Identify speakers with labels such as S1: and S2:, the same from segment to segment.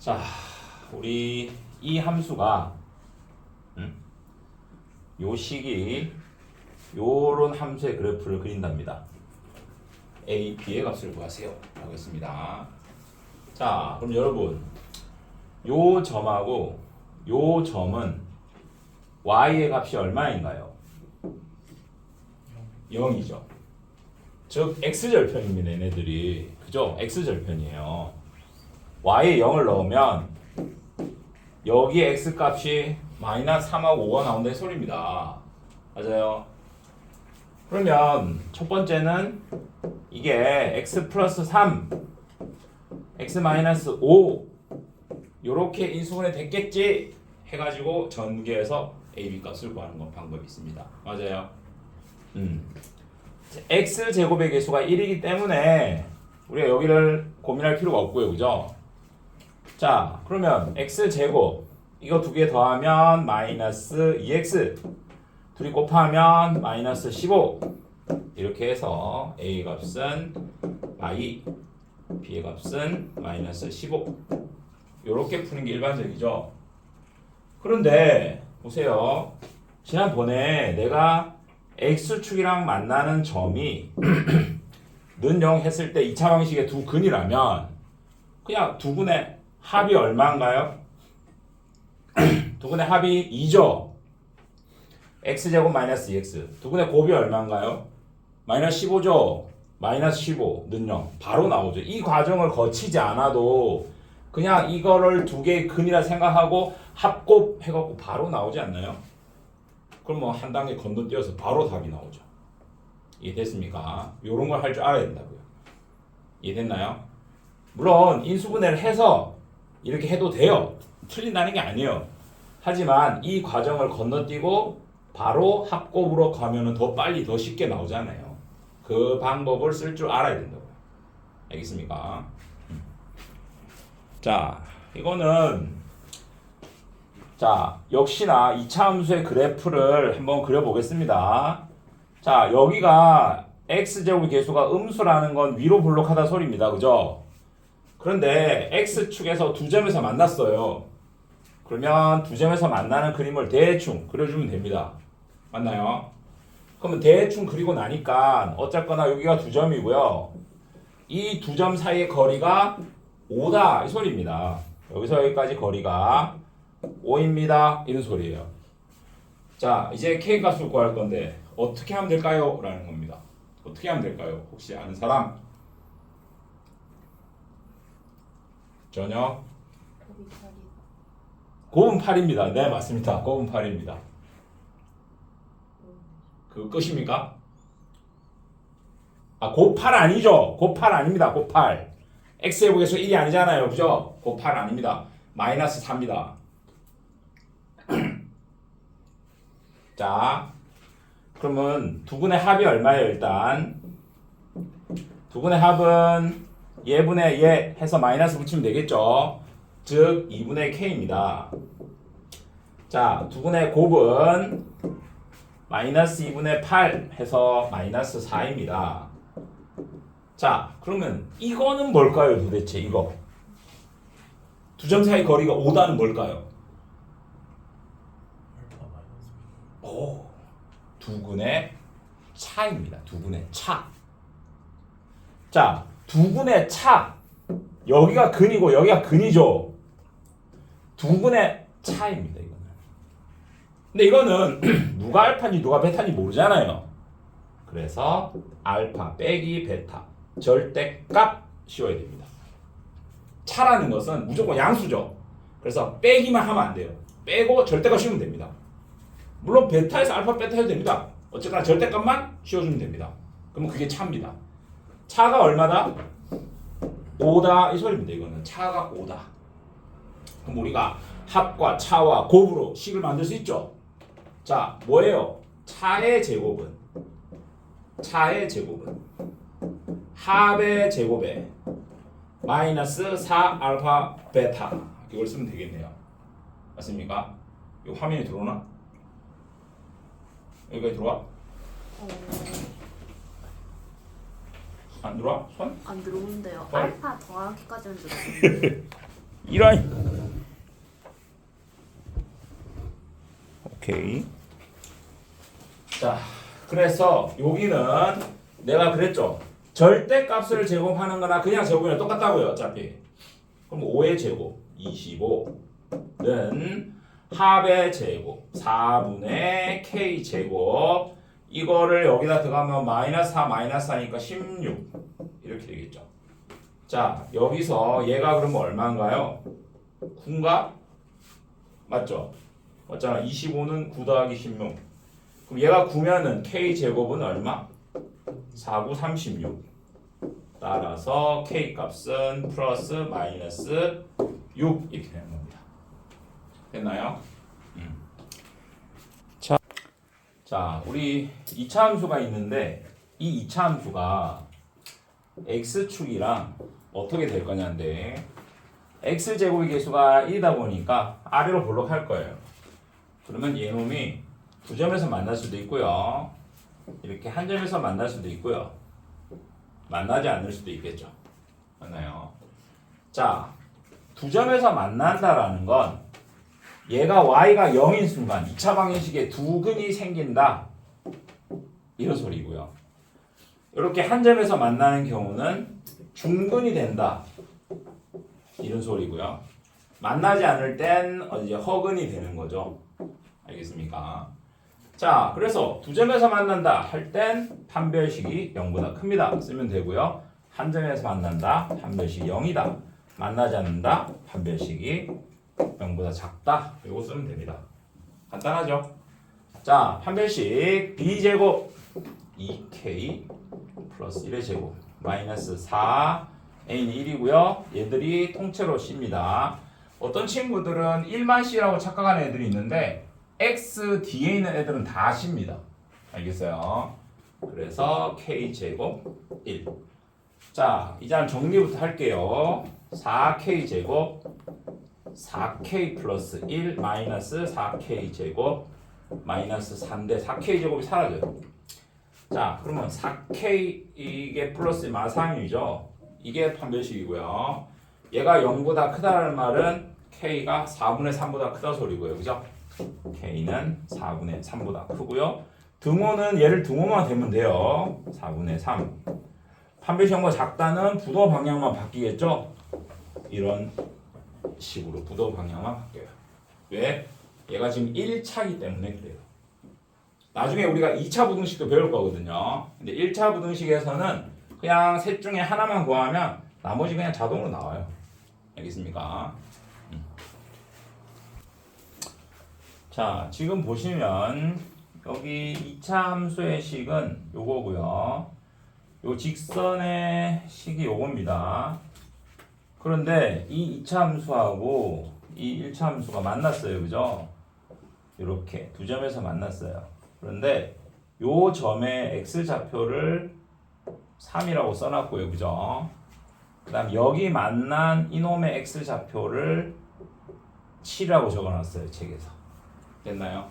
S1: 자, 우리 이 함수가 요 식이 요런 함수의 그래프를 그린답니다. A, B의 값을 구하세요. 하겠습니다. 자, 그럼 여러분 요 점하고 요 점은 Y의 값이 얼마인가요? 0이죠. 즉 X절편입니다. 얘네들이. 그죠? X절편이에요. Y에 0을 넣으면 여기에 X값이 마이너스 3하고 5가 나온다는 소리입니다. 맞아요. 그러면 첫 번째는 이게 X 플러스 3 X 마이너스 5 요렇게 인수분해 됐겠지 해가지고 전개해서 AB 값을 구하는 건 방법이 있습니다. 맞아요. X 제곱의 개수가 1이기 때문에 우리가 여기를 고민할 필요가 없고요. 그죠? 자, 그러면 X 제곱 이거 두 개 더하면 마이너스 2X 둘이 곱하면 마이너스 15 이렇게 해서 A 값은 y B의 값은 마이너스 15 이렇게 푸는 게 일반적이죠. 그런데 보세요. 지난번에 내가 X축이랑 만나는 점이 는 0 했을 때 2차 방식의 두 근이라면 그냥 두 근의 합이 얼마인가요? 두 근의 합이 2죠. X제곱 마이너스 2X 두 근의 곱이 얼마인가요? 마이너스 15죠. 마이너스 15 는 0 바로 나오죠. 이 과정을 거치지 않아도 그냥 이거를 두 개의 근이라 생각하고 합곱 해갖고 바로 나오지 않나요? 그럼 뭐 한 단계 건너뛰어서 바로 답이 나오죠. 이해됐습니까? 요런 걸 할 줄 알아야 된다고요. 이해됐나요? 물론 인수분해를 해서 이렇게 해도 돼요. 틀린다는 게 아니에요. 하지만 이 과정을 건너뛰고 바로 합곱으로 가면은 더 빨리 더 쉽게 나오잖아요. 그 방법을 쓸 줄 알아야 된다고요. 알겠습니까? 자, 이거는 자, 역시나 2차 함수의 그래프를 한번 그려보겠습니다. 자, 여기가 x제곱의 개수가 음수라는 건 위로 볼록하다 소리입니다. 그죠? 그런데 x축에서 두 점에서 만났어요. 그러면 두 점에서 만나는 그림을 대충 그려주면 됩니다. 맞나요? 그러면 대충 그리고 나니까 어쨌거나 여기가 두 점이고요. 이 두 점 사이의 거리가 5다 이 소리입니다. 여기서 여기까지 거리가 5입니다. 이런 소리예요. 자, 이제 K 값을 구할 건데 어떻게 하면 될까요? 라는 겁니다. 어떻게 하면 될까요? 혹시 아는 사람? 전혀? 곱은 8입니다. 네, 맞습니다. 곱은 8입니다. 그 끝입니까? 아, 곱8 아니죠? 곱8 아닙니다. 곱8. X제곱에서 1이 아니잖아요. 그죠? 곱8 아닙니다. 마이너스 4입니다. 자, 그러면 두 분의 합이 얼마예요? 일단 두 분의 합은 예분의 예 해서 마이너스 붙이면 되겠죠. 즉 2분의 K입니다. 자, 두 분의 곱은 마이너스 2분의 8 해서 마이너스 4입니다. 자, 그러면 이거는 뭘까요? 도대체 이거 두 점 사이 거리가 5다는 뭘까요? 오, 두 근의 차입니다. 두 근의 차. 자, 두 근의 차. 여기가 근이고 여기가 근이죠. 두 근의 차입니다. 이거는. 근데 이거는 누가 알파인지 누가 베타인지 모르잖아요. 그래서 알파 빼기 베타 절대값 씌워야 됩니다. 차라는 것은 무조건 양수죠. 그래서 빼기만 하면 안 돼요. 빼고 절대값 씌우면 됩니다. 물론 베타에서 알파 베타 해도 됩니다. 어쨌거나 절대값만 씌워주면 됩니다. 그러면 그게 차입니다. 차가 얼마다? 5다 이 소리입니다. 이거는 차가 5다. 그럼 우리가 합과 차와 곱으로 식을 만들 수 있죠. 자, 뭐예요? 차의 제곱은 합의 제곱에 마이너스 4 알파 베타 이걸 쓰면 되겠네요. 맞습니까? 이 화면에 들어오나? 여기까지 들어와? 안 들어와? 손?
S2: 안 들어오는데요.
S1: 헐.
S2: 알파 더하기까지는 들어오는데.
S1: 이런 오케이. 자, 그래서 여기는 내가 그랬죠. 절대값을 제곱하는 거나 그냥 제곱이랑 똑같다고요. 어차피. 그럼 5의 제곱 25는 합의 제곱 4분의 k 제곱 이거를 여기다 들어가면 마이너스 4 마이너스 4니까 16 이렇게 되겠죠. 자, 여기서 얘가 그러면 얼마인가요? 9인가? 맞죠? 맞잖아. 25는 9 더하기 16. 그럼 얘가 9면은 k 제곱은 얼마? 4, 9, 36. 따라서 k 값은 플러스 마이너스 6 이렇게 되는 겁니다. 됐나요? 자, 우리 2차 함수가 있는데 이 2차 함수가 x축이랑 어떻게 될 거냐인데 x제곱의 개수가 1이다 보니까 아래로 볼록할 거예요. 그러면 얘놈이 두 점에서 만날 수도 있고요. 이렇게 한 점에서 만날 수도 있고요. 만나지 않을 수도 있겠죠. 맞나요? 자, 두 점에서 만난다라는 건 얘가 y가 0인 순간 2차 방정식에 두 근이 생긴다. 이런 소리고요. 이렇게 한 점에서 만나는 경우는 중근이 된다. 이런 소리고요. 만나지 않을 땐 이제 허근이 되는 거죠. 알겠습니까? 자, 그래서 두 점에서 만난다 할 땐 판별식이 0보다 큽니다. 쓰면 되고요. 한 점에서 만난다 판별식이 0이다. 만나지 않는다 판별식이 0보다 작다. 이거 쓰면 됩니다. 간단하죠? 자, 판별식 b제곱 2k 플러스 1의 제곱 마이너스 4 a는 1이고요. 얘들이 통째로 c입니다. 어떤 친구들은 1만 c라고 착각하는 애들이 있는데 x 뒤에 있는 애들은 다 c입니다. 알겠어요? 그래서 k제곱 1. 자, 이제 정리부터 할게요. 4k 제곱 4k 플러스 1 마이너스 4k 제곱 마이너스 3대 4k 제곱이 사라져요. 자, 그러면 4k 이게 플러스 마삼이죠. 이게 판별식이고요. 얘가 0보다 크다는 말은 k가 4분의 3보다 크다 소리고요. 그죠? k는 4분의 3보다 크고요. 등호는 얘를 등호만 되면 돼요. 4분의 3. 판별식과 작다는 부도 방향만 바뀌겠죠? 이런 식으로 부도 방향만 바뀌어요. 왜? 얘가 지금 1차이기 때문에 그래요. 나중에 우리가 2차 부등식도 배울 거거든요. 근데 1차 부등식에서는 그냥 셋 중에 하나만 구하면 나머지 그냥 자동으로 나와요. 알겠습니까? 자, 지금 보시면 여기 2차 함수의 식은 요거고요. 요 직선의 식이 요겁니다. 그런데 이 2차 함수하고 이 1차 함수가 만났어요. 그죠? 이렇게 두 점에서 만났어요. 그런데 요 점의 x좌표를 3이라고 써놨고요. 그죠? 그 다음 여기 만난 이놈의 x좌표를 7이라고 적어놨어요. 책에서. 됐나요?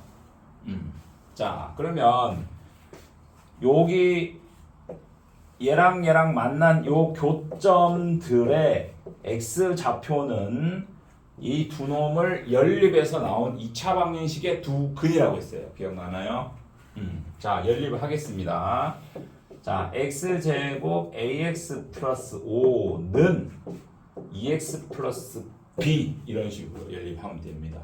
S1: 자, 그러면 여기 얘랑 만난 요 교점들의 x좌표는 이 두 놈을 연립해서 나온 2차 방정식의 두 근이라고 했어요. 기억나나요? 자, 연립을 하겠습니다. 자, x제곱 ax 플러스 5는 2x 플러스 b 이런 식으로 연립하면 됩니다.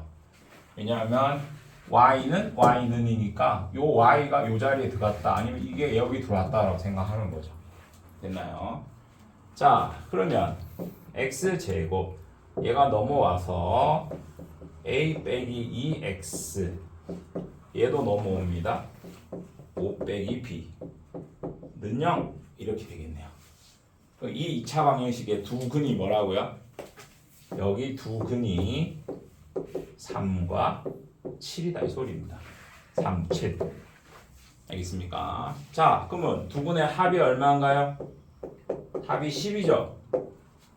S1: 왜냐하면 y는이니까 요 y가 요 자리에 들어갔다 아니면 이게 여기 들어왔다라고 생각하는 거죠. 됐나요? 자, 그러면 x제곱 얘가 넘어와서 a 빼기 2x 얘도 넘어옵니다. 5 빼기 b는 0 이렇게 되겠네요. 이 2차 방정식의 두 근이 뭐라고요? 여기 두 근이 3과 7이다 이 소리입니다. 3, 7 알겠습니까? 자, 그러면 두 근의 합이 얼마인가요? 합이 10이죠.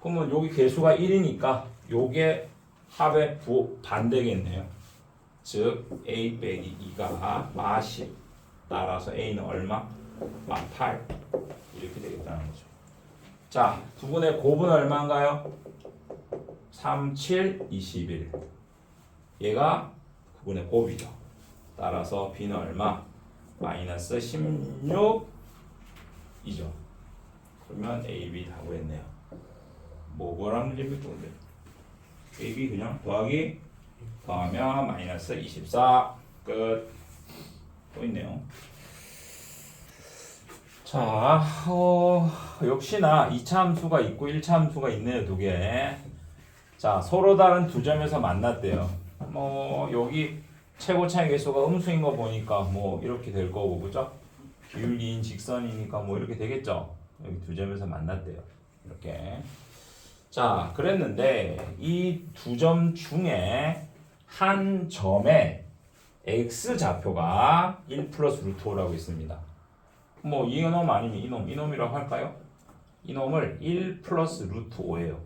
S1: 그러면 여기 개수가 1이니까 요게 합의 반대겠네요. 즉 a 빼기 2가 마 10 따라서 a는 얼마? 마 8 이렇게 되겠다는 거죠. 자, 두 분의 곱은 얼마인가요? 3, 7, 21 얘가 두 분의 곱이죠. 따라서 B는 얼마? 마이너스 16이죠. 그러면 A, B 다 구했네요. 뭐라는 문제입니까 근데? A, B 그냥 더하기 더하면 마이너스 24 끝. 또 있네요. 자, 역시나 2차 함수가 있고 1차 함수가 있네요. 두 개. 자, 서로 다른 두 점에서 만났대요. 뭐 여기 최고 차이 계수가 음수인 거 보니까 뭐 이렇게 될 거고, 그죠? 비율 2인 직선이니까 뭐 이렇게 되겠죠? 여기 두 점에서 만났대요. 이렇게. 자, 그랬는데 이 두 점 중에 한 점에 x 좌표가 1 플러스 루트 5라고 있습니다. 뭐 이놈 아니면 이놈이라고 할까요? 이놈을 1 플러스 루트 5예요.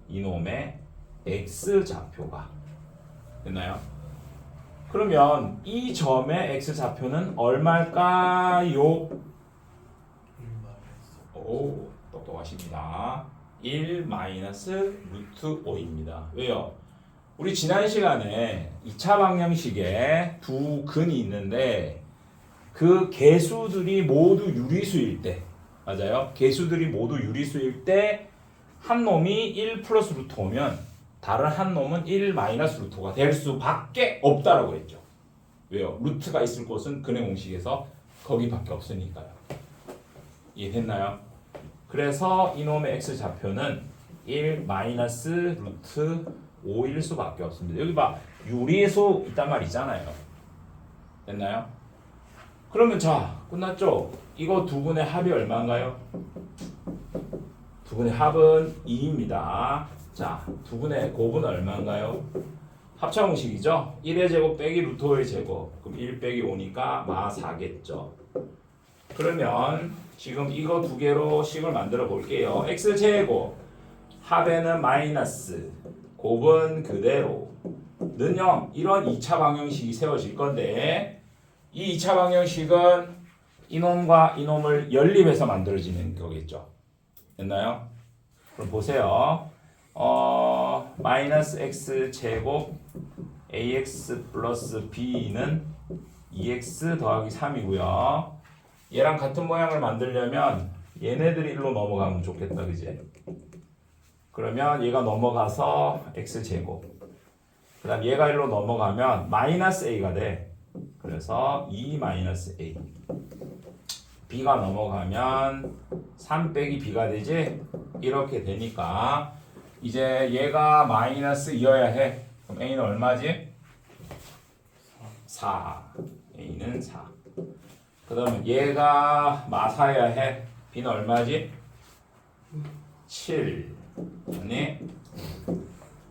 S1: 이놈의 x 좌표가 됐나요? 그러면 이 점의 x 좌표는 얼마일까요? 오, 똑똑하십니다. 1 마이너스 루트 5입니다. 왜요? 우리 지난 시간에 2차 방정식에 두 근이 있는데 그 개수들이 모두 유리수일 때, 맞아요? 개수들이 모두 유리수일 때 한 놈이 1 플러스 루트 5면 다른 한 놈은 1 마이너스 루트 5가 될 수밖에 없다라고 했죠. 왜요? 루트가 있을 곳은 근의 공식에서 거기밖에 없으니까요. 이해됐나요? 그래서 이놈의 x 좌표는 1 마이너스 루트 5일 수밖에 없습니다. 여기 봐, 유리수 있단 말이잖아요. 됐나요? 그러면 자, 끝났죠? 이거 두 분의 합이 얼마인가요? 두 분의 합은 2입니다. 자, 두 분의 곱은 얼마인가요? 합차 공식이죠? 1의 제곱 빼기 루트 5의 제곱. 그럼 1 빼기 5니까 마 4겠죠. 그러면 지금 이거 두 개로 식을 만들어 볼게요. x 제곱 합에는 마이너스, 곱은 그대로 는 0. 이런 2차 방정식이 세워질 건데 이 2차 방정식은 이놈과 이놈을 연립해서 만들어지는 거겠죠. 됐나요? 그럼 보세요. 마이너스 x 제곱 ax 플러스 b는 2x 더하기 3이고요. 얘랑 같은 모양을 만들려면 얘네들이 일로 넘어가면 좋겠다, 그지? 그러면 얘가 넘어가서 x 제곱. 그 다음 얘가 일로 넘어가면 마이너스 a가 돼. 그래서 2 마이너스 a. b가 넘어가면 3 빼기 b가 되지? 이렇게 되니까 이제 얘가 마이너스 2여야 해. 그럼 a는 얼마지? 4. a는 4. 그 다음에 얘가 마사야 해. b는 얼마지? 7. 아니?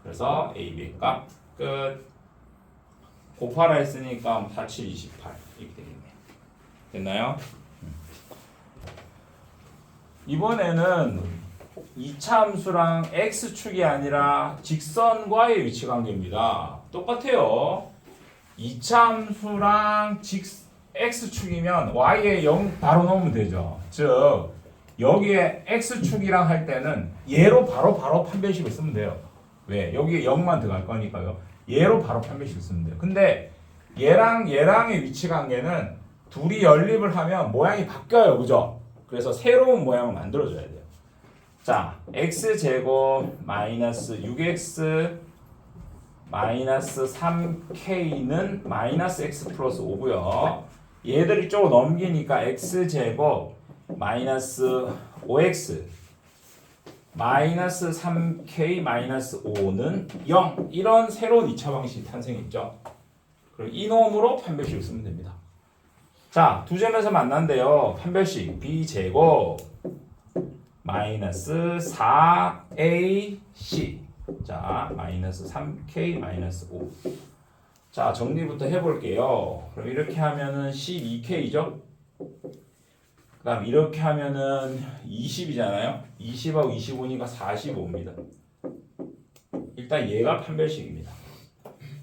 S1: 그래서 a, b 값 끝. 곱하라 했으니까 4, 7, 28 이렇게 되겠네. 됐나요? 이번에는 2차 함수랑 x축이 아니라 직선과의 위치 관계입니다. 똑같아요. 2차 함수랑 x축이면 y에 0 바로 넣으면 되죠. 즉 여기에 x축이랑 할 때는 얘로 바로 판별식을 쓰면 돼요. 왜? 여기에 0만 들어갈 거니까요. 얘로 바로 판별식을 쓰면 돼요. 근데 얘랑의 위치 관계는 둘이 연립을 하면 모양이 바뀌어요. 그죠? 그래서 새로운 모양을 만들어줘야 돼요. 자, x제곱 마이너스 6x 마이너스 3k는 마이너스 x 플러스 5고요. 얘들 이쪽으로 넘기니까 x제곱 마이너스 5x 마이너스 3k 마이너스 5는 0. 이런 새로운 2차 방식이 탄생했죠. 그럼 이놈으로 판별식을 쓰면 됩니다. 자, 두 점에서 만난대요. 판별식 b제곱 마이너스 4ac 자, 마이너스 3k 마이너스 5. 자, 정리부터 해볼게요. 그럼 이렇게 하면은 12k죠? 그 다음 이렇게 하면은 20이잖아요? 20하고 25니까 45입니다. 일단 얘가 판별식입니다.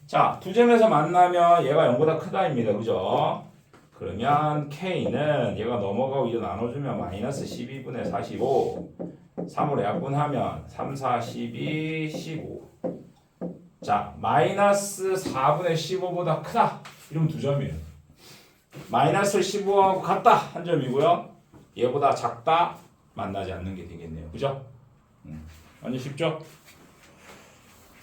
S1: 자, 두 점에서 만나면 얘가 0보다 크다입니다. 그죠? 그러면 K는 얘가 넘어가고 이거 나눠주면 마이너스 12분의 45 3으로 약분하면 3, 4, 12, 15 자, 마이너스 4분의 15보다 크다 이러면 두 점이에요. 마이너스 15하고 같다 한 점이고요. 얘보다 작다 만나지 않는 게 되겠네요. 그죠? 완전 쉽죠?